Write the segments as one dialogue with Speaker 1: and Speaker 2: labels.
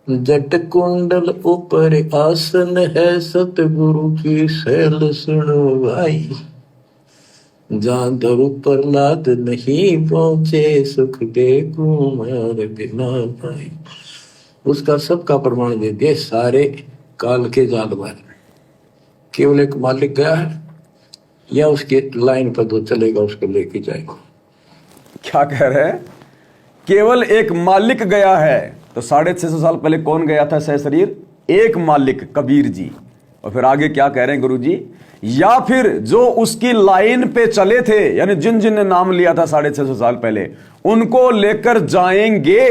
Speaker 1: जट कुंडल ऊपर आसन है, सतगुरु की सैल सुनो भाई। जहाँ धरु प्रहलाद नहीं पहुंचे, सुख दे कुमार बिना भाई। उसका सबका प्रमाण दे दिए सारे काल के जाल में। केवल एक मालिक गया है या उसके लाइन पर जो चलेगा उसको लेके जाएगा।
Speaker 2: क्या कह रहे हैं? केवल एक मालिक गया है। तो 650 साल पहले कौन गया था सह शरीर? एक मालिक, कबीर जी। और फिर आगे क्या कह रहे हैं गुरु जी? या फिर जो उसकी लाइन पे चले थे, यानी जिन जिन ने नाम लिया था 650 साल पहले, उनको लेकर जाएंगे।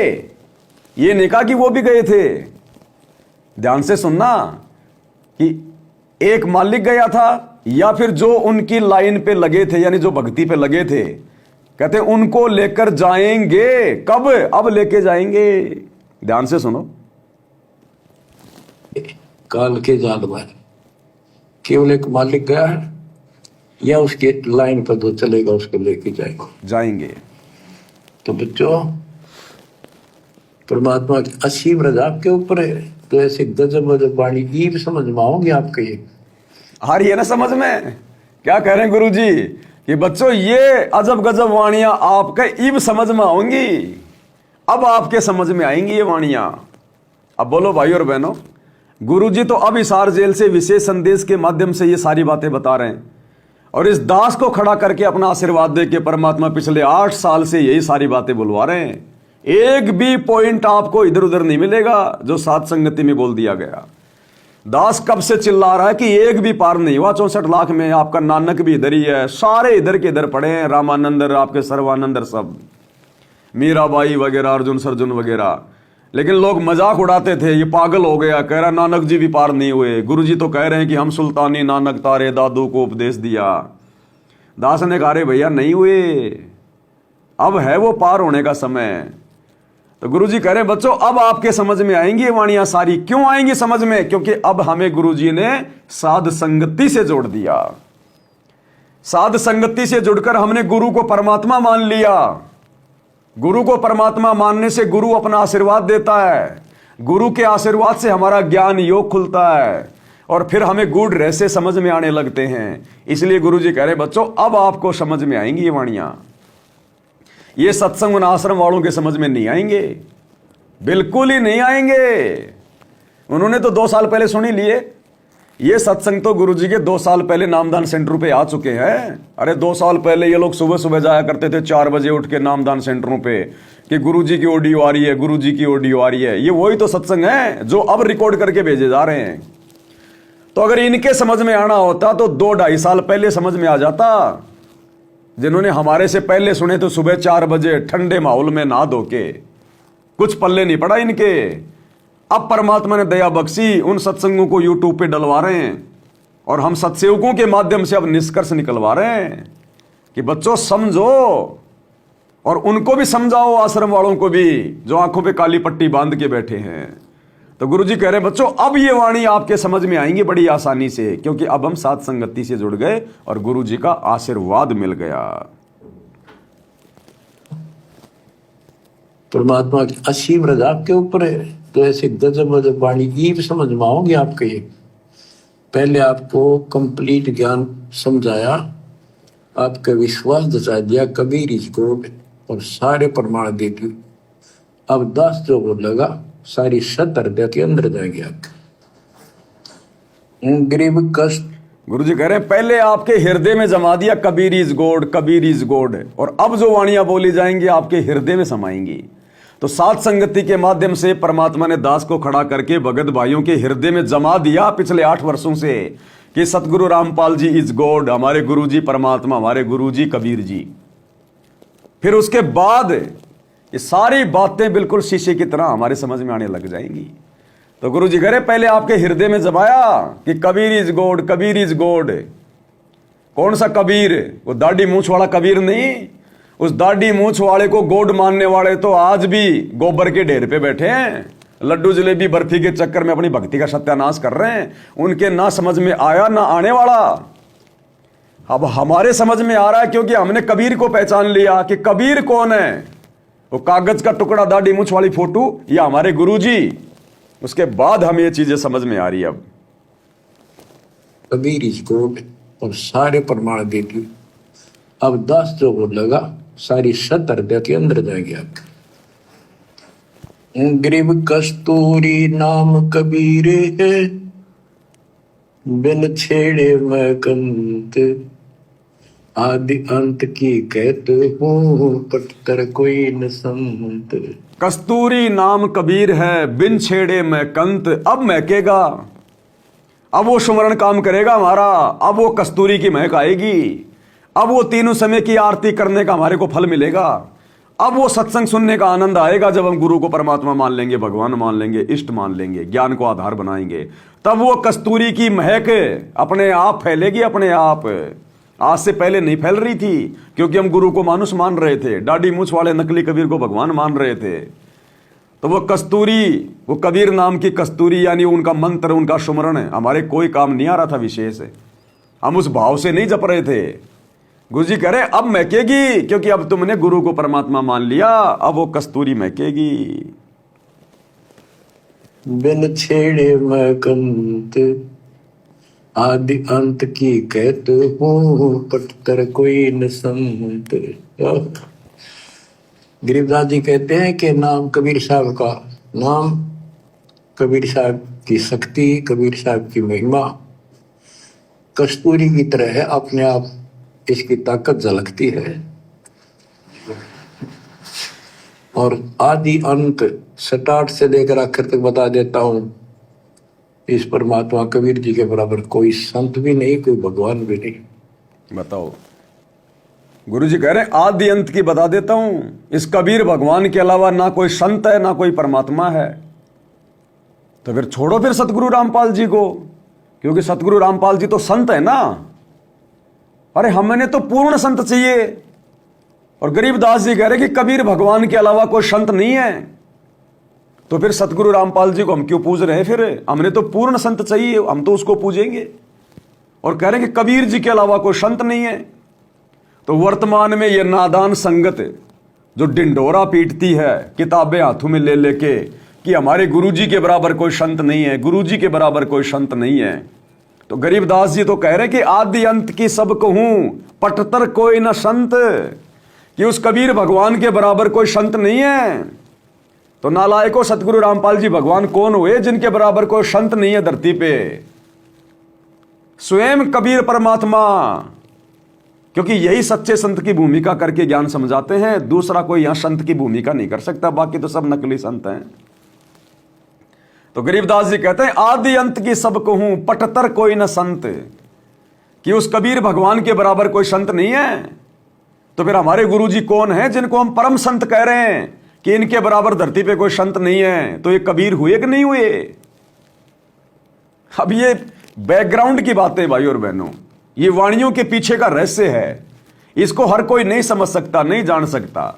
Speaker 2: ये नहीं कहा कि वो भी गए थे। ध्यान से सुनना कि एक मालिक गया था या फिर जो उनकी लाइन पे लगे थे, यानी जो भक्ति पे लगे थे, कहते उनको लेकर जाएंगे। कब? अब लेके जाएंगे। ध्यान से सुनो।
Speaker 1: काल के जाल में केवल एक मालिक गया है या उसके लाइन पर जो चलेगा उसको लेके
Speaker 2: जाएंगे।
Speaker 1: तो बच्चों, परमात्मा की असीम रजा आपके ऊपर है। तो ऐसे गजब गजब वाणी ईब समझ में आओगे आपके। ये
Speaker 2: आ रही है ना समझ में? क्या कह रहे हैं गुरु जी कि बच्चों ये अजब गजब वाणियां आपके ईब समझ में आएंगी। अब आपके समझ में आएंगी ये वाणियां। अब बोलो भाई और बहनों, गुरु जी तो अब हिसार जेल से विशेष संदेश के माध्यम से ये सारी बातें बता रहे हैं, और इस दास को खड़ा करके अपना आशीर्वाद दे के परमात्मा पिछले 8 साल से यही सारी बातें बुलवा रहे हैं। एक भी पॉइंट आपको इधर उधर नहीं मिलेगा जो सात संगति में बोल दिया गया। दास कब से चिल्ला रहा है कि एक भी पार नहीं हुआ 64 लाख में। आपका नानक भी इधर ही है, सारे इधर के इधर पड़े हैं, रामानंदर, आपके सर्वानंदर, सब मीराबाई वगैरह, अर्जुन सर्जुन वगैरह। लेकिन लोग मजाक उड़ाते थे, ये पागल हो गया, कह रहा नानक जी भी पार नहीं हुए। गुरु जी तो कह रहे हैं कि हम सुल्तानी नानक तारे दादू को उपदेश दिया। दास ने कहा रे भैया नहीं हुए, अब है वो पार होने का समय। तो गुरु जी कह रहे हैं बच्चों अब आपके समझ में आएंगी ये वाणियां सारी। क्यों आएंगी समझ में? क्योंकि अब हमें गुरु जी ने साध संगति से जोड़ दिया। साध संगति से जुड़कर हमने गुरु को परमात्मा मान लिया। गुरु को परमात्मा मानने से गुरु अपना आशीर्वाद देता है। गुरु के आशीर्वाद से हमारा ज्ञान योग खुलता है और फिर हमें गूढ़ रहस्य समझ में आने लगते हैं। इसलिए गुरु जी कह रहे बच्चों अब आपको समझ में आएंगी ये वाणियां। ये सत्संग उन आश्रम वालों के समझ में नहीं आएंगे, बिल्कुल ही नहीं आएंगे। उन्होंने तो 2 साल पहले सुन ही लिए। ये सत्संग तो गुरु जी के 2 साल पहले नामदान सेंटर पे आ चुके हैं। अरे 2 साल पहले ये लोग सुबह सुबह जाया करते थे 4 बजे उठ के नामदान सेंटरों पे कि गुरु जी की ऑडियो आ रही है, गुरु जी की ऑडियो आ रही है। ये वही तो सत्संग है जो अब रिकॉर्ड करके भेजे जा रहे हैं। तो अगर इनके समझ में आना होता तो 2-2.5 साल पहले समझ में आ जाता। जिन्होंने हमारे से पहले सुने तो सुबह 4 बजे ठंडे माहौल में नहा धो के, कुछ पल्ले नहीं पड़ा इनके। अब परमात्मा ने दया बख्शी, उन सत्संगों को यूट्यूब पे डलवा रहे हैं और हम सत्सेवकों के माध्यम से अब निष्कर्ष निकलवा रहे हैं कि बच्चों समझो, और उनको भी समझाओ, आश्रम वालों को भी जो आंखों पे काली पट्टी बांध के बैठे हैं। तो गुरु जी कह रहे बच्चों अब ये वाणी आपके समझ में आएंगी बड़ी आसानी से, क्योंकि अब हम साथ संगति से जुड़ गए और गुरु जी का आशीर्वाद मिल गया।
Speaker 1: परमात्मा की असीम रजा आपके ऊपर है। तो ऐसे गजब गजब वाणी ईब समझ में आओगे आपके। ये पहले आपको कंप्लीट ज्ञान समझाया, आपका विश्वास दसा दिया, कबीर इसको और सारे प्रमाण दे दिए। अब 10 जो बोलेगा सारी सत हृदय के अंदर जाएंगे आपके। गरीब कष्ट
Speaker 2: गुरु जी कह रहे हैं पहले आपके हृदय में जमा दिया Kabir is God, Kabir is God, और अब जो वाणियां बोली जाएंगी आपके हृदय में समाएंगी। तो सात संगति के माध्यम से परमात्मा ने दास को खड़ा करके भगत भाइयों के हृदय में जमा दिया पिछले 8 वर्षों से कि सतगुरु रामपाल जी इज गॉड, हमारे गुरु जी परमात्मा, हमारे गुरु जी कबीर जी। फिर उसके बाद ये सारी बातें बिल्कुल शीशे की तरह हमारे समझ में आने लग जाएंगी। तो गुरु जी कह रहे पहले आपके हृदय में जमाया कि Kabir is God, Kabir is God. कौन सा कबीर? वो दाढ़ी मूंछ वाला कबीर नहीं। उस दाढ़ी मूंछ वाले को गॉड मानने वाले तो आज भी गोबर के ढेर पे बैठे हैं, लड्डू जलेबी बर्फी के चक्कर में अपनी भक्ति का सत्यानाश कर रहे हैं। उनके ना समझ में आया ना आने वाला। अब हमारे समझ में आ रहा है क्योंकि हमने कबीर को पहचान लिया कि कबीर कौन है। वो कागज का टुकड़ा, दाढ़ी मूंछ वाली फोटो, या हमारे गुरुजी उसके बाद हमें ये चीजें समझ में आ रही है। अब
Speaker 1: कबीर इसको और सारे प्रमाण दे दिए। अब 10 जो बोलेगा सारी 7 हृदय के अंदर जाएगी। आप ग्रीव कस्तूरी नाम कबीर है, बिन छेड़े मैं कंत, आदि अंत की कहत हूँ, पटतर कोई न संत।
Speaker 2: कस्तूरी नाम कबीर है, बिन छेड़े मैं कंत। अब महकेगा, अब वो सुमरण काम करेगा हमारा, अब वो कस्तूरी की महक आएगी, अब वो तीनों समय की आरती करने का हमारे को फल मिलेगा, अब वो सत्संग सुनने का आनंद आएगा जब हम गुरु को परमात्मा मान लेंगे, भगवान मान लेंगे, इष्ट मान लेंगे, ज्ञान को आधार बनाएंगे। तब वो कस्तूरी की महक अपने आप फैलेगी, अपने आप। आज से पहले नहीं फैल रही थी, क्योंकि हम गुरु को मानुष मान रहे थे, दाढ़ी मूछ वाले नकली कबीर को भगवान मान रहे थे। तो वो कस्तूरी, वो कबीर नाम की कस्तूरी, यानी उनका मंत्र, उनका सुमरण हमारे कोई काम नहीं आ रहा था विशेष। हम उस भाव से नहीं जप रहे थे। गुरु जी कह रहे अब महकेगी, क्योंकि अब तुमने गुरु को परमात्मा मान लिया, अब वो कस्तूरी महकेगी।
Speaker 1: बिन छेड़े मैं कंत, आदि अंत की कहत हूँ, पटतर कोई न संत। गरीबदास जी कहते हैं कि नाम कबीर साहब का नाम, कबीर साहब की शक्ति, कबीर साहब की महिमा कस्तूरी की तरह है, अपने आप इसकी ताकत झलकती है। और आदि अंत स्टार्ट से लेकर आखिर तक बता देता हूं। इस परमात्मा कबीर जी के बराबर कोई संत भी नहीं, कोई भगवान भी नहीं।
Speaker 2: बताओ, गुरु जी कह रहे हैं आदि अंत की बता देता हूं। इस कबीर भगवान के अलावा ना कोई संत है, ना कोई परमात्मा है। तो फिर छोड़ो फिर सतगुरु रामपाल जी को, क्योंकि सतगुरु रामपाल जी तो संत है ना। अरे हमें तो पूर्ण संत चाहिए। और गरीबदास जी कह रहे कि कबीर भगवान के अलावा कोई संत नहीं है। तो फिर सतगुरु रामपाल जी को हम क्यों पूज रहे हैं? फिर हमने तो पूर्ण संत चाहिए, हम तो उसको पूजेंगे। और कह रहे हैं कि कबीर जी के अलावा कोई संत नहीं है। तो वर्तमान में ये नादान संगत जो डिंडोरा पीटती है किताबें हाथों में ले लेके कि हमारे गुरुजी के बराबर कोई संत नहीं है, गुरुजी के बराबर कोई संत नहीं है, तो गरीबदास जी तो कह रहे कि आदि अंत की सब कहूं, पटतर कोई न संत, कि उस कबीर भगवान के बराबर कोई संत नहीं है। तो नालायको सतगुरु रामपाल जी भगवान कौन हुए जिनके बराबर कोई संत नहीं है धरती पे? स्वयं कबीर परमात्मा, क्योंकि यही सच्चे संत की भूमिका करके ज्ञान समझाते हैं। दूसरा कोई यहां संत की भूमिका नहीं कर सकता, बाकी तो सब नकली संत हैं। तो गरीबदास जी कहते हैं आदि अंत की सब कहूं, पटतर कोई न संत, कि उस कबीर भगवान के बराबर कोई संत नहीं है। तो फिर हमारे गुरुजी कौन है जिनको हम परम संत कह रहे हैं कि इनके बराबर धरती पे कोई संत नहीं है? तो ये कबीर हुए कि नहीं हुए? अब ये बैकग्राउंड की बातें भाई और बहनों, ये वाणियों के पीछे का रहस्य है। इसको हर कोई नहीं समझ सकता, नहीं जान सकता।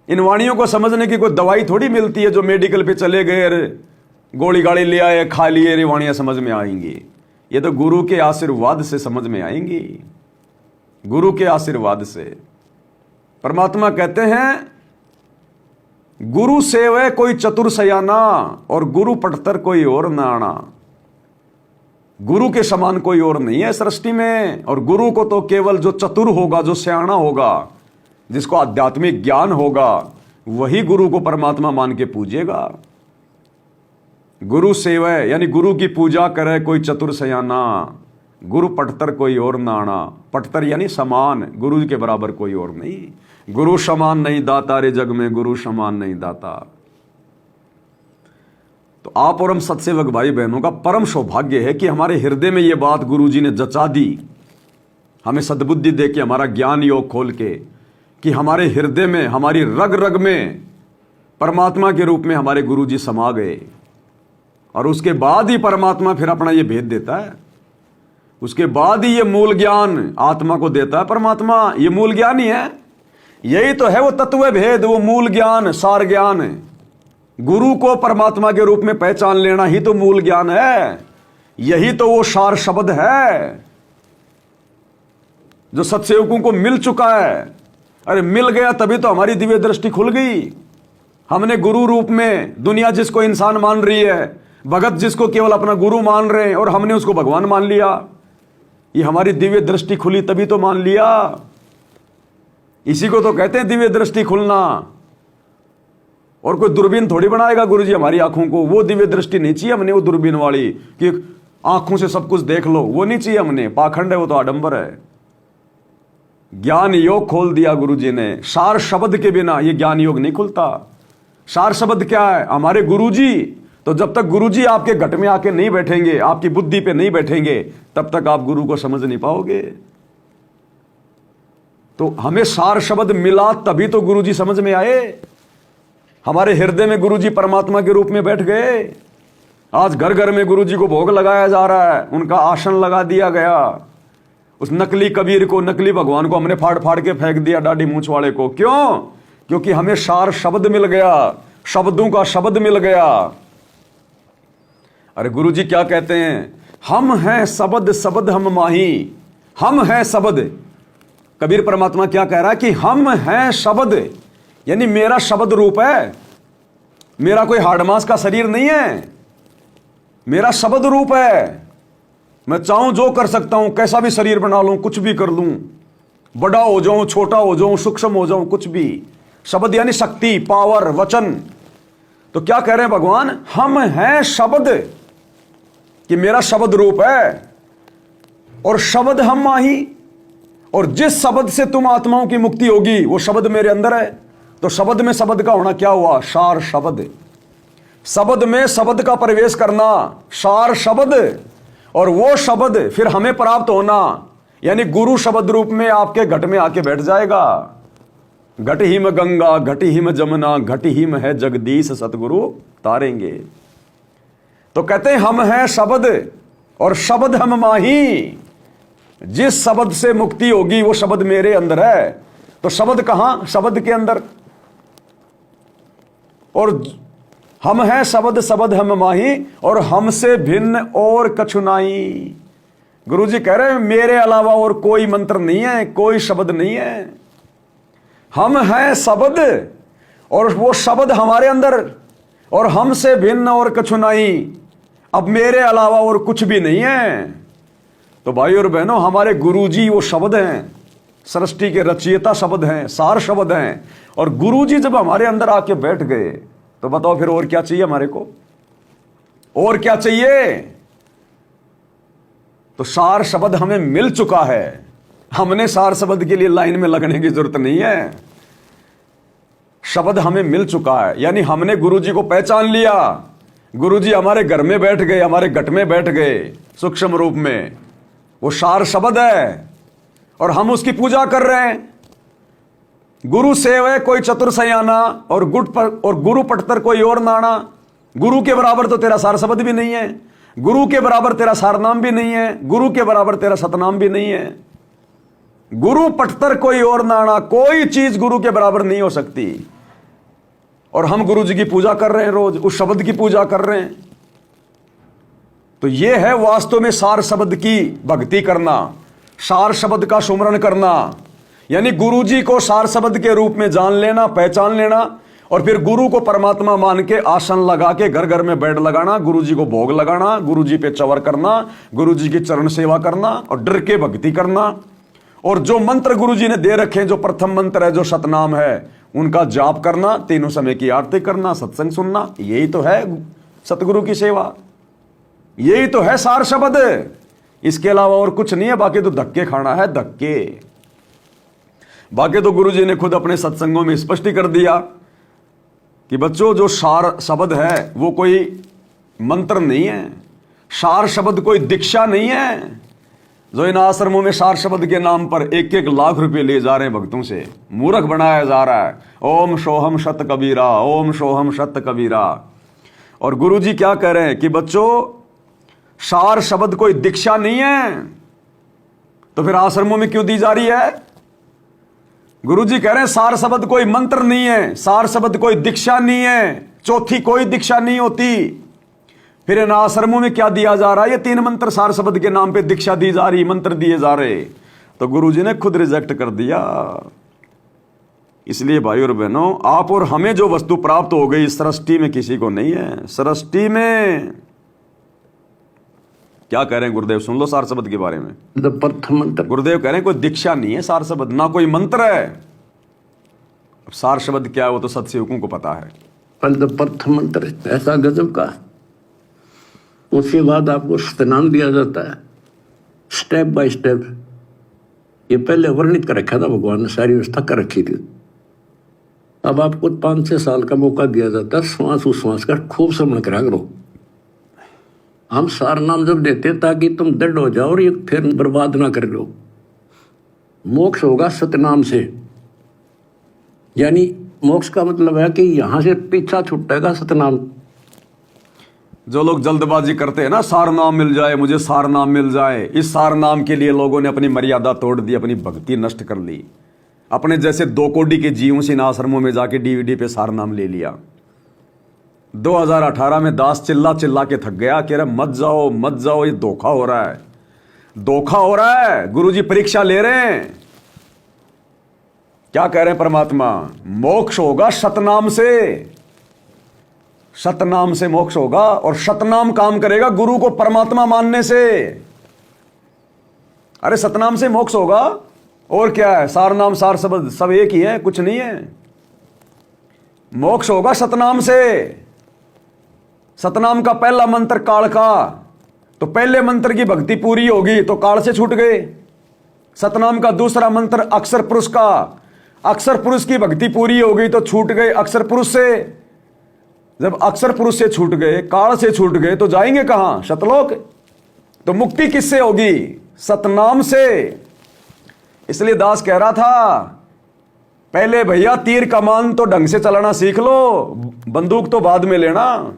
Speaker 2: इन वाणियों को समझने की कोई दवाई थोड़ी मिलती है जो मेडिकल पे चले गए, गोली गाड़ी ले आए, खा लिए, रे वाणियां समझ में आएंगी। ये तो गुरु के आशीर्वाद से समझ में आएंगी, गुरु के आशीर्वाद से। परमात्मा कहते हैं गुरु सेवै कोई चतुर सयाना, और गुरु पटतर कोई और न आना। गुरु के समान कोई और नहीं है सृष्टि में। और गुरु को तो केवल जो चतुर होगा, जो सयाना होगा, जिसको आध्यात्मिक ज्ञान होगा, वही गुरु को परमात्मा मान के पूजेगा। गुरु सेवै यानी गुरु की पूजा करे कोई चतुर सयाना, गुरु पटतर कोई और न आना। पटतर यानी समान, गुरु के बराबर कोई और नहीं। गुरु समान नहीं दाता रे जग में, गुरु समान नहीं दाता। तो आप और हम सत्सेवक भाई बहनों का परम सौभाग्य है कि हमारे हृदय में ये बात गुरु जी ने जचा दी, हमें सद्बुद्धि दे के, हमारा ज्ञान योग खोल के, कि हमारे हृदय में, हमारी रग रग में परमात्मा के रूप में हमारे गुरु जी समा गए। और उसके बाद ही परमात्मा फिर अपना ये भेद देता है। उसके बाद ही ये मूल ज्ञान आत्मा को देता है परमात्मा। ये मूल ज्ञान ही है, यही तो है वो तत्व भेद, वो मूल ज्ञान, सार ज्ञान। गुरु को परमात्मा के रूप में पहचान लेना ही तो मूल ज्ञान है। यही तो वो सार शब्द है जो सत्सेवकों को मिल चुका है। अरे मिल गया तभी तो हमारी दिव्य दृष्टि खुल गई। हमने गुरु रूप में दुनिया जिसको इंसान मान रही है, भगत जिसको केवल अपना गुरु मान रहे हैं, और हमने उसको भगवान मान लिया। ये हमारी दिव्य दृष्टि खुली तभी तो मान लिया। इसी को तो कहते हैं दिव्य दृष्टि खुलना। और कोई दूरबीन थोड़ी बनाएगा गुरुजी हमारी आंखों को, वो दिव्य दृष्टि नहीं चाहिए हमने, वो दूरबीन वाली कि आंखों से सब कुछ देख लो, वो नहीं चाहिए हमने। पाखंड है वो, तो आडंबर है। ज्ञान योग खोल दिया गुरुजी ने। सार शब्द के बिना ये ज्ञान योग नहीं खुलता। सार शब्द क्या है? हमारे गुरुजी। तो जब तक गुरुजी आपके घट में आके नहीं बैठेंगे, आपकी बुद्धि पे नहीं बैठेंगे, तब तक आप गुरु को समझ नहीं पाओगे। तो हमें सार शब्द मिला तभी तो गुरुजी समझ में आए। हमारे हृदय में गुरुजी परमात्मा के रूप में बैठ गए। आज घर घर में गुरुजी को भोग लगाया जा रहा है, उनका आसन लगा दिया गया। उस नकली कबीर को, नकली भगवान को हमने फाड़ फाड़ के फेंक दिया, दाढ़ी मूंछ वाले को। क्यों? क्योंकि हमें सार शब्द मिल गया, शब्दों का शब्द मिल गया। अरे गुरुजी क्या कहते हैं? हम हैं शब्द, शब्द हम माही। हम हैं शब्द। कबीर परमात्मा क्या कह रहा है कि हम हैं शब्द, यानी मेरा शब्द रूप है। मेरा कोई हाड़ मांस का शरीर नहीं है, मेरा शब्द रूप है। मैं चाहूं जो कर सकता हूं, कैसा भी शरीर बना लूं, कुछ भी कर लूं, बड़ा हो जाऊं, छोटा हो जाऊं, सूक्ष्म हो जाऊं, कुछ भी। शब्द यानी शक्ति, पावर, वचन। तो क्या कह रहे हैं भगवान? हम हैं शब्द, कि मेरा शब्द रूप है और शब्द हम माही। और जिस शब्द से तुम आत्माओं की मुक्ति होगी वो शब्द मेरे अंदर है। तो शब्द में शब्द का होना क्या हुआ? सार शब्द। शब्द में शब्द का प्रवेश करना, सार शब्द। और वो शब्द फिर हमें प्राप्त होना, यानी गुरु शब्द रूप में आपके घट में आके बैठ जाएगा। घट ही में गंगा, घट ही में जमुना, घट ही में है जगदीश सतगुरु तारेंगे। तो कहते हैं हम हैं शब्द और शब्द हम माही। जिस शब्द से मुक्ति होगी वो शब्द मेरे अंदर है। तो शब्द कहां? शब्द के अंदर। और हम हैं शब्द, शब्द हम माही, और हमसे भिन्न और कछु नाई। गुरुजी कह रहे हैं मेरे अलावा और कोई मंत्र नहीं है, कोई शब्द नहीं है। हम हैं शब्द और वो शब्द हमारे अंदर, और हमसे भिन्न और कछु नाई। अब मेरे अलावा और कुछ भी नहीं है। तो भाई और बहनों, हमारे गुरुजी वो शब्द हैं, सृष्टि के रचयिता शब्द हैं, सार शब्द हैं। और गुरुजी जब हमारे अंदर आके बैठ गए तो बताओ फिर और क्या चाहिए हमारे को? और क्या चाहिए? तो सार शब्द हमें मिल चुका है। हमने सार शब्द के लिए लाइन में लगने की जरूरत नहीं है। शब्द हमें मिल चुका है, यानी हमने गुरुजी को पहचान लिया। गुरुजी हमारे घर में बैठ गए, हमारे घट में बैठ गए सूक्ष्म रूप में। वो सार शब्द है और हम उसकी पूजा कर रहे हैं। गुरु सेव है कोई चतुर सयाना, और गुरु पटतर कोई और नाना। गुरु के बराबर तो तेरा सार शब्द भी नहीं है, गुरु के बराबर तेरा सार नाम भी नहीं है, गुरु के बराबर तेरा सतनाम भी नहीं है। गुरु पटतर कोई और नाना, कोई चीज गुरु के बराबर नहीं हो सकती। और हम गुरु जी की पूजा कर रहे हैं, रोज उस शब्द की पूजा कर रहे हैं। तो यह है वास्तव में सार शब्द की भक्ति करना, सार शब्द का सुमरण करना, यानी गुरु जी को सार शब्द के रूप में जान लेना, पहचान लेना, और फिर गुरु को परमात्मा मान के आसन लगा के घर घर में बेड लगाना, गुरु जी को भोग लगाना, गुरु जी पे चवर करना, गुरु जी की चरण सेवा करना और डर के भक्ति करना। और जो मंत्र गुरु जी ने दे रखे हैं, जो प्रथम मंत्र है, जो सतनाम है, उनका जाप करना, तीनों समय की आरती करना, सत्संग सुनना, यही तो है सतगुरु की सेवा, यही तो है सार शब्द। इसके अलावा और कुछ नहीं है। बाकी तो धक्के खाना है, धक्के। बाकी तो गुरु जी ने खुद अपने सत्संगों में स्पष्ट कर दिया कि बच्चों, जो सार शब्द है वो कोई मंत्र नहीं है, सार शब्द कोई दीक्षा नहीं है। जो इन आश्रमों में सार शब्द के नाम पर 1-1 लाख रुपए ले जा रहे हैं भक्तों से, मूर्ख बनाया जा रहा है। ओम सोहम सत कबीरा, ओम सोहम सत कबीरा। और गुरु जी क्या कह रहे हैं कि बच्चों, सार शब्द कोई दीक्षा नहीं है, तो फिर आश्रमों में क्यों दी जा रही है? गुरु जी कह रहे हैं सार शब्द कोई मंत्र नहीं है, सार शब्द कोई दीक्षा नहीं है, चौथी कोई दीक्षा नहीं होती। फिर इन आश्रमों में क्या दिया जा रहा है? ये 3 मंत्र सार शब्द के नाम पे दीक्षा दी जा रही, मंत्र दिए जा रहे। तो गुरु जी ने खुद रिजेक्ट कर दिया। इसलिए भाई और बहनों, आप और हमें जो वस्तु प्राप्त हो गई सृष्टि में किसी को नहीं है। सृष्टि में क्या कह रहे हैं गुरुदेव, सुन लो सार शब्द के बारे में।
Speaker 1: प्रथम मंत्र
Speaker 2: गुरुदेव कह रहे हैं कोई दीक्षा नहीं है सार शब्द, ना कोई मंत्र है। अब सार शब्द क्या है वो तो सत्सेवकों को पता है।
Speaker 1: पहले प्रथम मंत्र ऐसा गजब का, उसके बाद आपको स्नान दिया जाता है स्टेप बाय स्टेप। ये पहले वर्णित कर रखा था भगवान ने, सारी व्यवस्था कर रखी थी। अब आपको 5-6 साल का मौका दिया जाता है श्वास उश्वास का खूब समझ करा करो। हम सार नाम जब देते हैं ताकि तुम दृढ़ हो जाओ और ये फिर बर्बाद ना कर लो। मोक्ष होगा सतनाम से, यानी मोक्ष का मतलब है कि यहां से पीछा छुटेगा सतनाम।
Speaker 2: जो लोग जल्दबाजी करते हैं ना, सार नाम मिल जाए मुझे, सार नाम मिल जाए, इस सार नाम के लिए लोगों ने अपनी मर्यादा तोड़ दी, अपनी भक्ति नष्ट कर ली। अपने जैसे 2 कोड़ी के जीवों से इन आश्रमों में जाके डीवीडी पे सार नाम ले लिया। 2018 में दास चिल्ला चिल्ला के थक गया, कह रहा मत जाओ मत जाओ, ये धोखा हो रहा है, धोखा हो रहा है। गुरुजी परीक्षा ले रहे हैं। क्या कह रहे हैं परमात्मा, मोक्ष होगा सतनाम से, सतनाम से मोक्ष होगा। और सतनाम काम करेगा गुरु को परमात्मा मानने से। अरे सतनाम से मोक्ष होगा, और क्या है, सार नाम सार शब्द सब एक ही है, कुछ नहीं है। मोक्ष होगा सतनाम से। सतनाम का पहला मंत्र काल का, तो पहले मंत्र की भक्ति पूरी होगी तो काल से छूट गए। सतनाम का दूसरा मंत्र अक्षर पुरुष का, अक्षर पुरुष की भक्ति पूरी हो गई तो छूट गए अक्षर पुरुष से। जब अक्षर पुरुष से छूट गए, काल से छूट गए, तो जाएंगे कहां, सतलोक। तो मुक्ति किससे होगी, सतनाम से। इसलिए दास कह रहा था, पहले भैया तीर कमान तो ढंग से चलाना सीख लो, बंदूक तो बाद में लेना।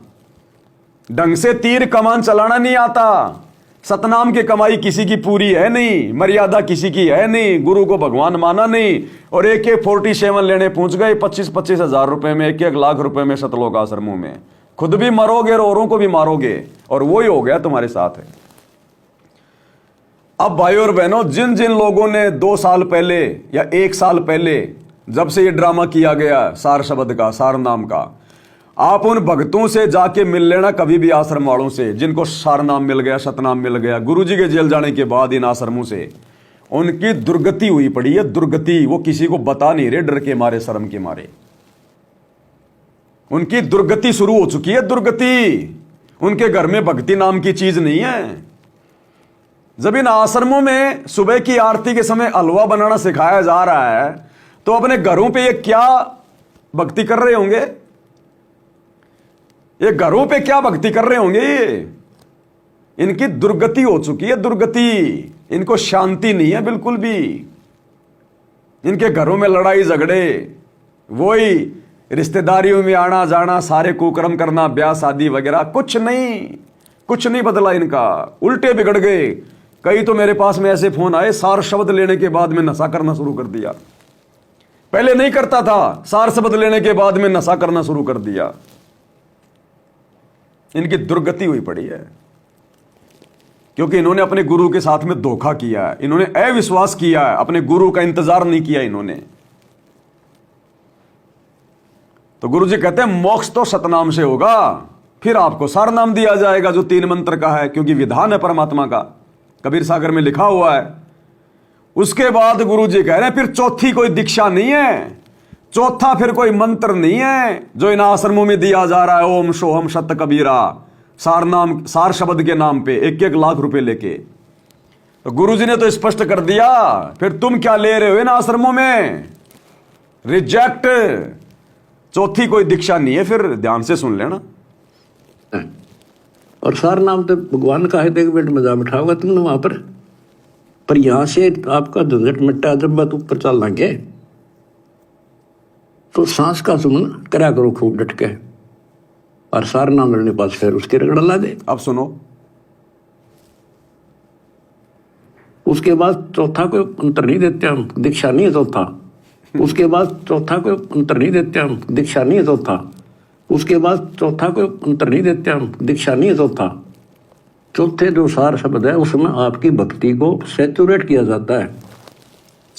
Speaker 2: ढंग से तीर कमान चलाना नहीं आता। सतनाम की कमाई किसी की पूरी है नहीं, मर्यादा किसी की है नहीं, गुरु को भगवान माना नहीं, और AK 47 लेने पहुंच गए 25-25 हजार रुपए में, 1-1 लाख रुपए में सतलोक आश्रमों में। खुद भी मरोगे और औरों को भी मारोगे, और वही हो गया तुम्हारे साथ है। अब भाई और बहनों, जिन जिन लोगों ने 2 साल पहले या 1 साल पहले, जब से ये ड्रामा किया गया सार शब्द का, सार नाम का, आप उन भक्तों से जाके मिल लेना कभी भी, आश्रम वालों से जिनको सार नाम मिल गया, सतनाम मिल गया। गुरुजी के जेल जाने के बाद इन आश्रमों से उनकी दुर्गति हुई पड़ी है, दुर्गति। वो किसी को बता नहीं रहे, डर के मारे, शर्म के मारे। उनकी दुर्गति शुरू हो चुकी है, दुर्गति। उनके घर में भक्ति नाम की चीज नहीं है। जब इन आश्रमों में सुबह की आरती के समय हलवा बनाना सिखाया जा रहा है, तो अपने घरों पे ये क्या भक्ति कर रहे होंगे, ये घरों पे क्या भक्ति कर रहे होंगे। ये इनकी दुर्गति हो चुकी है, दुर्गति। इनको शांति नहीं है बिल्कुल भी। इनके घरों में लड़ाई झगड़े, वही रिश्तेदारियों में आना जाना, सारे कुकर्म करना, ब्याह शादी वगैरह, कुछ नहीं बदला इनका, उल्टे बिगड़ गए। कई तो मेरे पास में ऐसे फोन आए, सार शब्द लेने के बाद में नशा करना शुरू कर दिया। पहले नहीं करता था, सार शब्द लेने के बाद में नशा करना शुरू कर दिया। इनकी दुर्गति हुई पड़ी है, क्योंकि इन्होंने अपने गुरु के साथ में धोखा किया है, इन्होंने अविश्वास किया है, अपने गुरु का इंतजार नहीं किया इन्होंने। तो गुरु जी कहते हैं मोक्ष तो सतनाम से होगा, फिर आपको सार नाम दिया जाएगा जो 3 मंत्र का है, क्योंकि विधान है परमात्मा का, कबीर सागर में लिखा हुआ है। उसके बाद गुरु जी कह रहे हैं फिर चौथी कोई दीक्षा नहीं है, चौथा फिर कोई मंत्र नहीं है जो इन आश्रमों में दिया जा रहा है। ओम सोहम सत्य कबीरा, सार नाम, सार शब्द के नाम पे 1-1 लाख रुपए लेके। तो गुरुजी ने तो स्पष्ट कर दिया, फिर तुम क्या ले रहे हो इन आश्रमों में, रिजेक्ट। चौथी कोई दीक्षा नहीं है, फिर ध्यान से सुन लेना।
Speaker 1: और सार नाम तो भगवान का है, एक मिनट में जा बैठा होगा तुमने वहां पर यहां से आपका झंझट मिट्टा। जब बात ऊपर चल लेंगे तो सांस का सुमन करा करो खूब डट के, और सार नाम मिलने पास फिर उसके रगड़ ला दे।
Speaker 2: अब सुनो,
Speaker 1: उसके बाद चौथा कोई अंतर नहीं देते हम, दीक्षा नहीं है चौथा। उसके बाद चौथा कोई अंतर नहीं देते हम, दीक्षा नहीं है चौथा। उसके बाद चौथा कोई अंतर नहीं देते हम, दीक्षा नहीं है चौथा। चौथे जो सार शब्द है उसमें आपकी भक्ति को सैचुरेट किया जाता है।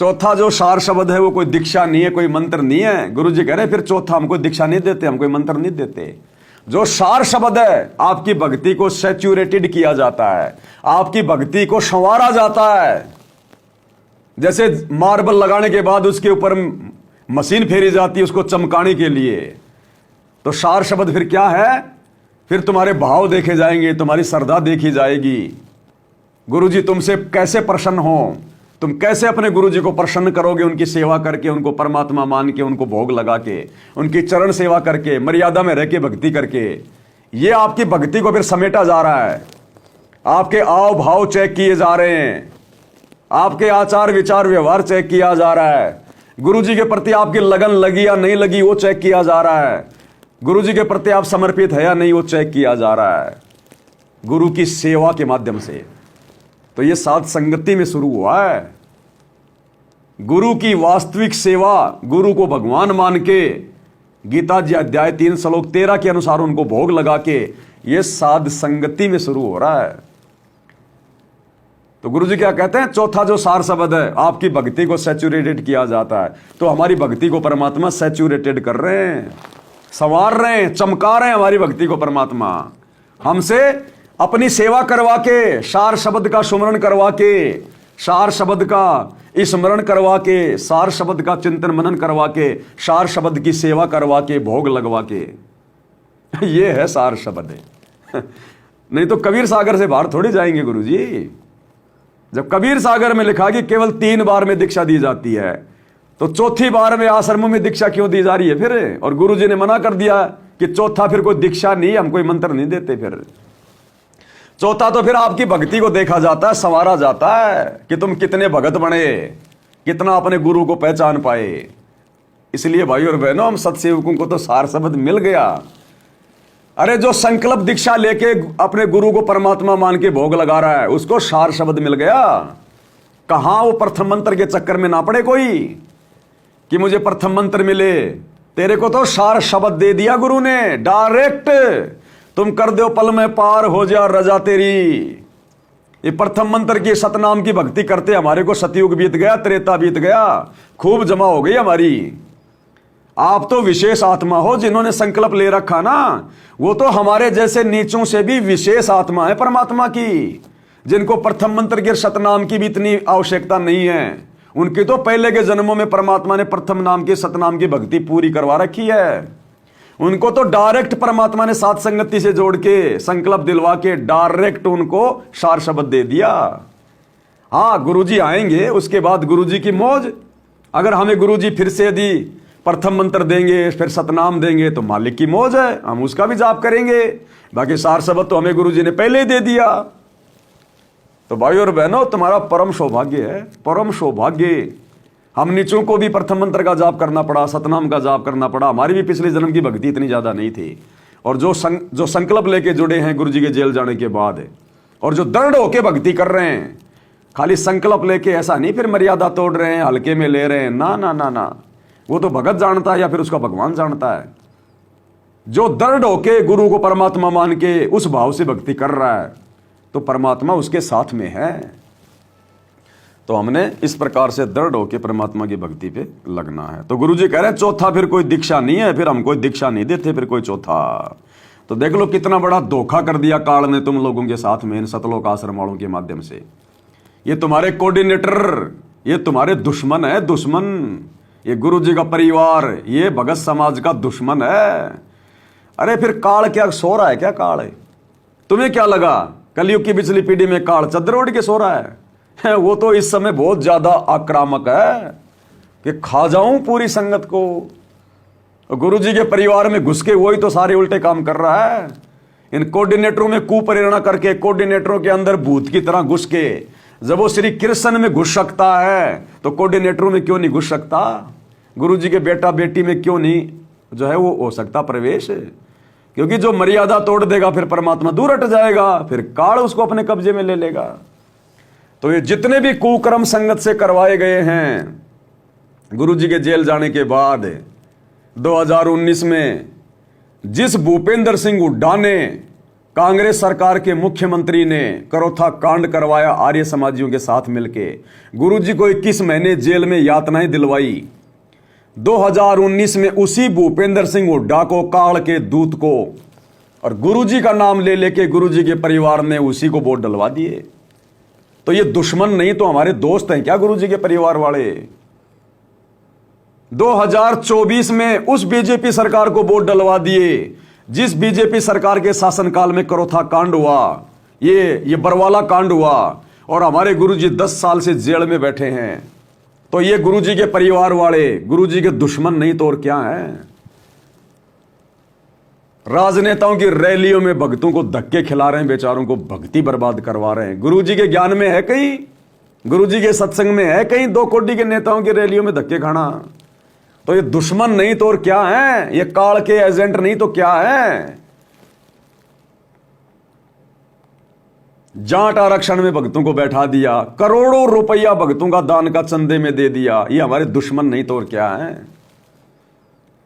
Speaker 2: चौथा जो सार शब्द है वो कोई दीक्षा नहीं है, कोई मंत्र नहीं है। गुरु जी कह रहे हैं फिर चौथा हम कोई दीक्षा नहीं देते, हम कोई मंत्र नहीं देते। जो सार शब्द है, आपकी भक्ति को सैचुरेटेड किया जाता है, आपकी भक्ति को संवारा जाता है। जैसे मार्बल लगाने के बाद उसके ऊपर मशीन फेरी जाती है उसको चमकाने के लिए, तो सार शब्द फिर क्या है? फिर तुम्हारे भाव देखे जाएंगे, तुम्हारी श्रद्धा देखी जाएगी। गुरुजी तुमसे कैसे प्रसन्न हो, तुम कैसे अपने गुरुजी को प्रसन्न करोगे, उनकी सेवा करके, उनको परमात्मा मान के, उनको भोग लगा के, उनकी चरण सेवा करके, मर्यादा में रह के भक्ति करके। ये आपकी भक्ति को फिर समेटा जा रहा है। आपके आव भाव चेक किए जा रहे हैं, आपके आचार विचार व्यवहार चेक किया जा रहा है। गुरुजी के प्रति आपकी लगन लगी या नहीं लगी वो चेक किया जा रहा है। गुरुजी के प्रति आप समर्पित है या नहीं वो चेक किया जा रहा है, गुरु की सेवा के माध्यम से। तो ये साध संगति में शुरू हुआ है। गुरु की वास्तविक सेवा, गुरु को भगवान मान के, गीता जी अध्याय 3 श्लोक 13 के अनुसार उनको भोग लगा के, ये साध संगति में शुरू हो रहा है। तो गुरुजी क्या कहते हैं? चौथा जो सार शब्द है, आपकी भक्ति को सैचुरेटेड किया जाता है। तो हमारी भक्ति को परमात्मा सैचुरेटेड कर रहे हैं, संवार रहे हैं, चमका रहे हैं हमारी भक्ति को परमात्मा। हमसे अपनी सेवा करवा के, सार शब्द का सुमरण करवा के, सार शब्द का स्मरण करवा के, सार शब्द का चिंतन मनन करवा के, सार शब्द की सेवा करवा के, भोग लगवा के। ये है सार शब्द है। नहीं तो कबीर सागर से बाहर थोड़ी जाएंगे गुरुजी। जब कबीर सागर में लिखा कि केवल 3 बार में दीक्षा दी जाती है, तो चौथी बार में आश्रमों में दीक्षा क्यों दी जा रही है फिर? और गुरुजी ने मना कर दिया कि चौथा फिर कोई दीक्षा नहीं, हम कोई मंत्र नहीं देते। फिर चौथा तो फिर आपकी भक्ति को देखा जाता है, संवारा जाता है कि तुम कितने भगत बने, कितना अपने गुरु को पहचान पाए। इसलिए भाई और बहनों, हम सत्सेवकों को तो सार शब्द मिल गया। अरे जो संकल्प दीक्षा लेके अपने गुरु को परमात्मा मान के भोग लगा रहा है, उसको सार शब्द मिल गया। कहां वो प्रथम मंत्र के चक्कर में ना पड़े कोई कि मुझे प्रथम मंत्र मिले। तेरे को तो सार शब्द दे दिया गुरु ने डायरेक्ट। तुम कर दो पल में पार हो जा रजा तेरी। ये प्रथम मंत्र की सतनाम की भक्ति करते हमारे को सतयुग बीत गया, त्रेता बीत गया, खूब जमा हो गई हमारी। आप तो विशेष आत्मा हो, जिन्होंने संकल्प ले रखा ना, वो तो हमारे जैसे नीचों से भी विशेष आत्मा है परमात्मा की, जिनको प्रथम मंत्र के सतनाम की भी इतनी आवश्यकता नहीं है। उनकी तो पहले के जन्मों में परमात्मा ने प्रथम नाम की सतनाम की भक्ति पूरी करवा रखी है। उनको तो डायरेक्ट परमात्मा ने साथ संगति से जोड़ के, संकल्प दिलवा के डायरेक्ट उनको सार शब्द दे दिया। हाँ, गुरुजी आएंगे, उसके बाद गुरुजी की मौज। अगर हमें गुरुजी फिर से यदि प्रथम मंत्र देंगे, फिर सतनाम देंगे, तो मालिक की मौज है, हम उसका भी जाप करेंगे। बाकी सार शब्द तो हमें गुरुजी ने पहले ही दे दिया। तो भाई और बहनों, तुम्हारा परम सौभाग्य है, परम सौभाग्य। हम नीचों को भी प्रथम मंत्र का जाप करना पड़ा, सतनाम का जाप करना पड़ा। हमारी भी पिछले जन्म की भक्ति इतनी ज्यादा नहीं थी। और जो संकल्प लेके जुड़े हैं गुरुजी के जेल जाने के बाद, और जो दृढ़ होके भक्ति कर रहे हैं, खाली संकल्प लेके ऐसा नहीं फिर मर्यादा तोड़ रहे हैं, हल्के में ले रहे हैं, ना ना ना ना, वो तो भगत जानता है या फिर उसका भगवान जानता है। जो दृढ़ होके गुरु को परमात्मा मान के उस भाव से भक्ति कर रहा है, तो परमात्मा उसके साथ में है। तो हमने इस प्रकार से दृढ़ होकर परमात्मा की भक्ति पे लगना है। तो गुरुजी कह रहे हैं चौथा फिर कोई दीक्षा नहीं है, फिर हम कोई दीक्षा नहीं देते फिर कोई चौथा। तो देख लो कितना बड़ा धोखा कर दिया काल ने तुम लोगों के साथ में, इन सतलोक आश्रम वालों के माध्यम से। ये तुम्हारे कोऑर्डिनेटर, ये तुम्हारे दुश्मन है, दुश्मन। ये गुरुजी का परिवार, ये भगत समाज का दुश्मन है। अरे फिर काल क्या सो रहा है? क्या काल है? तुम्हें क्या लगा कलयुग की पिछली पीढ़ी में काल चद्दर ओढ़ के सो रहा है? वो तो इस समय बहुत ज्यादा आक्रामक है कि खा जाऊं पूरी संगत को। गुरुजी के परिवार में घुस के वही तो सारे उल्टे काम कर रहा है। इन कोऑर्डिनेटरों में कुप्रेरणा करके, कोऑर्डिनेटरों के अंदर भूत की तरह घुस के, जब वो श्री कृष्ण में घुस सकता है तो कोऑर्डिनेटरों में क्यों नहीं घुस सकता? गुरुजी के बेटा बेटी में क्यों नहीं जो है वो हो सकता प्रवेश? क्योंकि जो मर्यादा तोड़ देगा फिर परमात्मा दूर हट जाएगा, फिर काल उसको अपने कब्जे में ले लेगा। तो ये जितने भी कुकर्म संगत से करवाए गए हैं गुरुजी के जेल जाने के बाद 2019 में, जिस भूपेंद्र सिंह हुड्डा ने कांग्रेस सरकार के मुख्यमंत्री ने करोथा कांड करवाया आर्य समाजियों के साथ मिलके। गुरुजी को 21 महीने जेल में यातनाएं दिलवाई। 2019 में उसी भूपेंद्र सिंह हुड्डा को, काल के दूत को, और गुरुजी का नाम ले लेके गुरुजी के परिवार ने उसी को वोट डलवा दिए। तो ये दुश्मन नहीं तो हमारे दोस्त हैं क्या गुरुजी के परिवार वाले? 2024 में उस बीजेपी सरकार को वोट डलवा दिए जिस बीजेपी सरकार के शासनकाल में करोथा कांड हुआ, ये बरवाला कांड हुआ, और हमारे गुरुजी 10 साल से जेल में बैठे हैं। तो ये गुरुजी के परिवार वाले गुरुजी के दुश्मन नहीं तो और क्या है? राजनेताओं की रैलियों में भक्तों को धक्के खिला रहे हैं, बेचारों को भक्ति बर्बाद करवा रहे हैं। गुरुजी के ज्ञान में है कहीं, गुरुजी के सत्संग में है कहीं 2 कोटि के नेताओं की रैलियों में धक्के खाना? तो ये दुश्मन नहीं तो और क्या है? ये काल के एजेंट नहीं तो क्या है? जाट आरक्षण में भक्तों को बैठा दिया, करोड़ों रुपया भक्तों का दान का चंदे में दे दिया। ये हमारे दुश्मन नहीं तो और क्या है?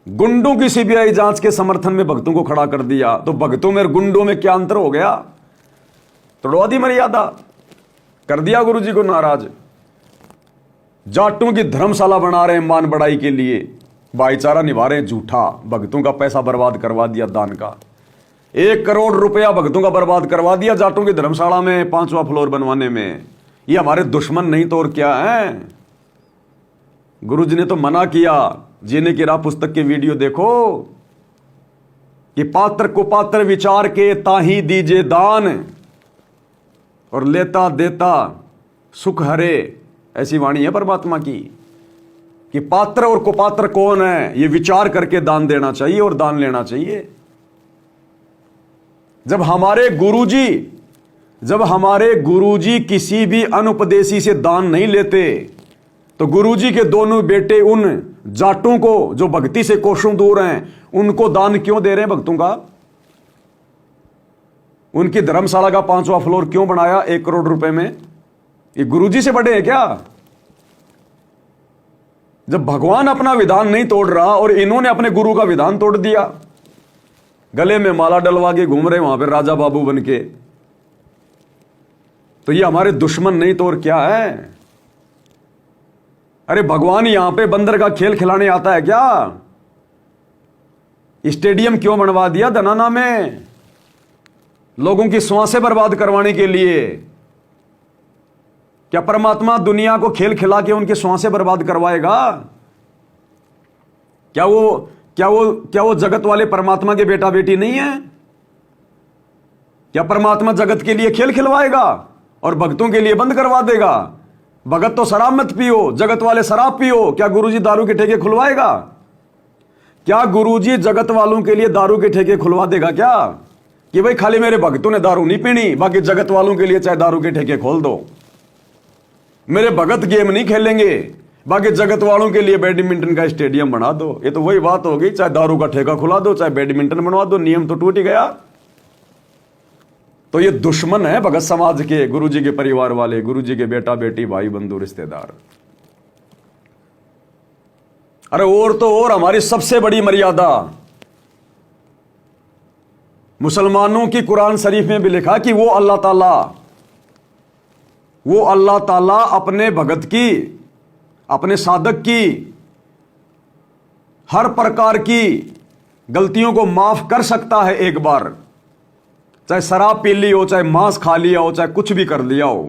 Speaker 2: गुंडों की सीबीआई जांच के समर्थन में भक्तों को खड़ा कर दिया। तो भक्तों में और गुंडों में क्या अंतर हो गया? तोड़वा दी मर्यादा, कर दिया गुरुजी को नाराज। जाटों की धर्मशाला बना रहे हैं मान बढ़ाई के लिए, भाईचारा निभा रहे हैं झूठा, भक्तों का पैसा बर्बाद करवा दिया दान का। 1 करोड़ रुपया भक्तों का बर्बाद करवा दिया जाटों की धर्मशाला में 5वां फ्लोर बनवाने में। ये हमारे दुश्मन नहीं तो और क्या है? गुरुजी ने तो मना किया। जीने की राह पुस्तक के वीडियो देखो कि पात्र कुपात्र विचार के ताही दीजे दान, और लेता देता सुख हरे। ऐसी वाणी है परमात्मा की कि पात्र और कुपात्र कौन है, ये विचार करके दान देना चाहिए और दान लेना चाहिए। जब हमारे गुरुजी किसी भी अनुपदेशी से दान नहीं लेते, तो गुरुजी के दोनों बेटे उन जाटों को जो भक्ति से कोसों दूर हैं, उनको दान क्यों दे रहे हैं भक्तों का? उनकी धर्मशाला का 5वां फ्लोर क्यों बनाया 1 करोड़ रुपए में? ये गुरुजी से बड़े हैं क्या? जब भगवान अपना विधान नहीं तोड़ रहा और इन्होंने अपने गुरु का विधान तोड़ दिया, गले में माला डलवा के घूम रहे वहां पे राजा बाबू बन के, तो ये हमारे दुश्मन नहीं तो और क्या है? अरे भगवान यहां पे बंदर का खेल खिलाने आता है क्या? स्टेडियम क्यों बनवा दिया धनाना में? लोगों की सांसें बर्बाद करवाने के लिए। क्या परमात्मा दुनिया को खेल खिला के उनकी सांसें बर्बाद करवाएगा? क्या वो जगत वाले परमात्मा के बेटा बेटी नहीं है? क्या परमात्मा जगत के लिए खेल खिलवाएगा और भक्तों के लिए बंद करवा देगा? भगत तो शराब मत पियो, जगत वाले शराब पियो। क्या गुरुजी दारू के ठेके खुलवाएगा? क्या गुरुजी जगत वालों के लिए दारू के ठेके खुलवा देगा क्या? कि भाई खाली मेरे भक्तों ने दारू नहीं पीनी, बाकी जगत वालों के लिए चाहे दारू के ठेके खोल दो। मेरे भगत गेम नहीं खेलेंगे, बाकी जगत वालों के लिए बैडमिंटन का स्टेडियम बना दो। ये तो वही बात होगी, चाहे दारू का ठेका खुला दो, चाहे बैडमिंटन बनवा दो, नियम तो टूट ही गया। तो ये दुश्मन है भगत समाज के, गुरुजी के परिवार वाले, गुरुजी के बेटा बेटी, भाई बंधु रिश्तेदार। अरे और तो और हमारी सबसे बड़ी मर्यादा, मुसलमानों की कुरान शरीफ में भी लिखा कि वो अल्लाह ताला अपने भगत की, अपने साधक की हर प्रकार की गलतियों को माफ कर सकता है एक बार। चाहे शराब पी ली हो, चाहे मांस खा लिया हो, चाहे कुछ भी कर लिया हो,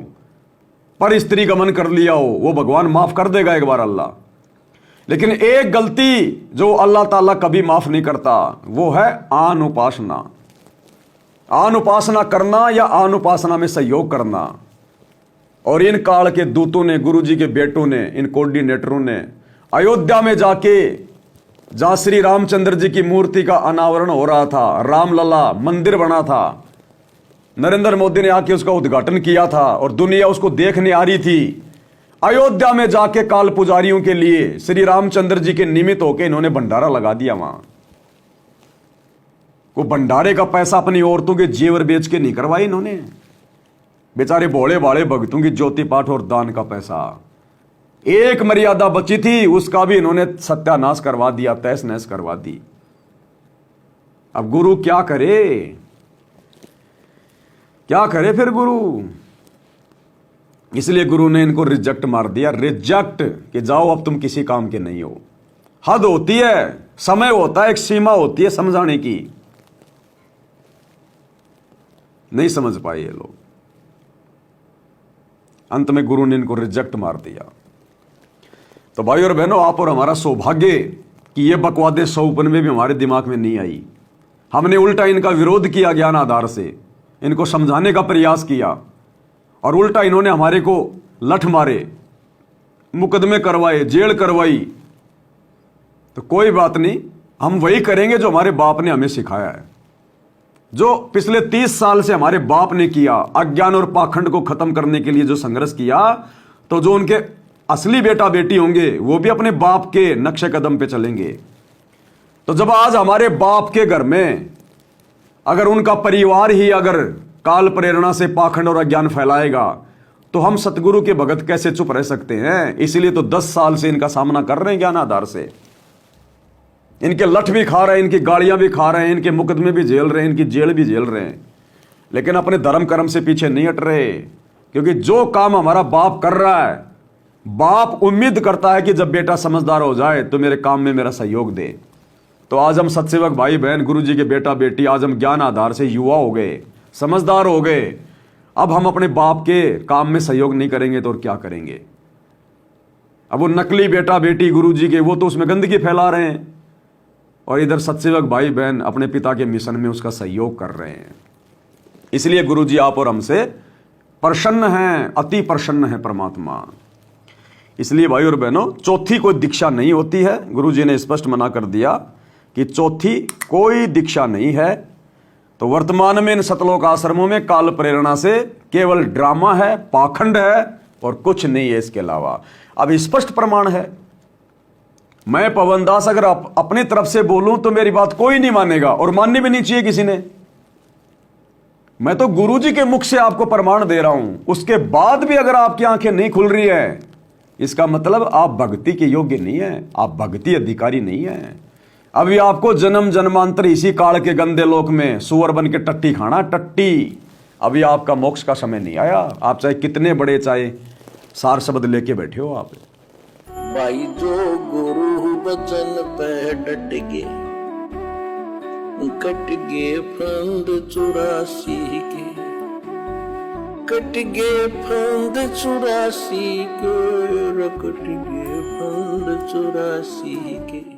Speaker 2: पर स्त्री गमन कर लिया हो, वो भगवान माफ कर देगा एक बार अल्लाह। लेकिन एक गलती जो अल्लाह ताला कभी माफ नहीं करता, वो है अनुपासना। अनुपासना करना या अनुपासना में सहयोग करना। और इन काल के दूतों ने, गुरुजी के बेटों ने, इन कोऑर्डिनेटरों ने अयोध्या में जाके, जहां श्री रामचंद्र जी की मूर्ति का अनावरण हो रहा था, रामलला मंदिर बना था, नरेंद्र मोदी ने आके उसका उद्घाटन किया था और दुनिया उसको देखने आ रही थी। अयोध्या में जाके काल पुजारियों के लिए श्री रामचंद्र जी के निमित्त होकर इन्होंने भंडारा लगा दिया। वहां को भंडारे का पैसा अपनी औरतों के जेवर बेच के नहीं करवाई इन्होंने, बेचारे भोले भाले भक्तों की ज्योति पाठ और दान का पैसा। एक मर्यादा बची थी, उसका भी इन्होंने सत्यानाश करवा दिया, तहस नहस करवा दी। अब गुरु क्या करे? क्या करे फिर गुरु? इसलिए गुरु ने इनको रिजेक्ट मार दिया, रिजेक्ट, कि जाओ अब तुम किसी काम के नहीं हो। हद होती है, समय होता है, एक सीमा होती है समझाने की। नहीं समझ पाए ये लोग। अंत में गुरु ने इनको रिजेक्ट मार दिया। तो भाई और बहनों, आप और हमारा सौभाग्य कि ये बकवादे 100 में भी हमारे दिमाग में नहीं आई। हमने उल्टा इनका विरोध किया ज्ञान आधार से, इनको समझाने का प्रयास किया, और उल्टा इन्होंने हमारे को लठ मारे, मुकदमे करवाए, जेल करवाई। तो कोई बात नहीं, हम वही करेंगे जो हमारे बाप ने हमें सिखाया है, जो पिछले 30 साल से हमारे बाप ने किया, अज्ञान और पाखंड को खत्म करने के लिए जो संघर्ष किया। तो जो उनके असली बेटा बेटी होंगे वो भी अपने बाप के नक्शे कदम पे चलेंगे। तो जब आज हमारे बाप के घर में अगर उनका परिवार ही अगर काल प्रेरणा से पाखंड और अज्ञान फैलाएगा, तो हम सतगुरु के भगत कैसे चुप रह सकते हैं? इसलिए तो 10 साल से इनका सामना कर रहे हैं ज्ञान आधार से। इनके लठ भी खा रहे हैं, इनकी गालियां भी खा रहे हैं, इनके मुकदमे भी झेल रहे हैं, इनकी जेल भी झेल रहे हैं, लेकिन अपने धर्म कर्म से पीछे नहीं हट रहे। क्योंकि जो काम हमारा बाप कर रहा है, बाप उम्मीद करता है कि जब बेटा समझदार हो जाए तो मेरे काम में मेरा सहयोग दे। तो आज हम सत्सेवक भाई बहन, गुरु जी के बेटा बेटी, आज हम ज्ञान आधार से युवा हो गए, समझदार हो गए। अब हम अपने बाप के काम में सहयोग नहीं करेंगे तो और क्या करेंगे? अब वो नकली बेटा बेटी गुरु जी के, वो तो उसमें गंदगी फैला रहे हैं, और इधर सत्सेवक भाई बहन अपने पिता के मिशन में उसका सहयोग कर रहे हैं। इसलिए गुरु जी आप और हमसे प्रसन्न हैं, अति प्रसन्न है परमात्मा। इसलिए भाई और बहनों, चौथी कोई दीक्षा नहीं होती है। गुरु जी ने स्पष्ट मना कर दिया कि चौथी कोई दीक्षा नहीं है। तो वर्तमान में इन सतलोक आश्रमों में काल प्रेरणा से केवल ड्रामा है, पाखंड है, और कुछ नहीं है इसके अलावा। अब स्पष्ट प्रमाण है। मैं पवन दास अगर अपनी तरफ से बोलूं तो मेरी बात कोई नहीं मानेगा, और माननी भी नहीं चाहिए किसी ने। मैं तो गुरु जी के मुख से आपको प्रमाण दे रहा हूं, उसके बाद भी अगर आपकी आंखें नहीं खुल रही है, इसका मतलब आप भक्ति के योग्य नहीं है, आप भक्ति अधिकारी नहीं है। अभी आपको जन्म जन्मांतर इसी काल के गंदे लोक में सुअर बन के टट्टी खाना, टट्टी। अभी आपका मोक्ष का समय नहीं आया। आप चाहे कितने बड़े, चाहे सार शब्द लेके बैठे हो आप।
Speaker 1: भाई जो गुरु बचन पे डट गे, कट गे फंद 84 के, कट गे फंद 84 के, कट गे फंद 84 के।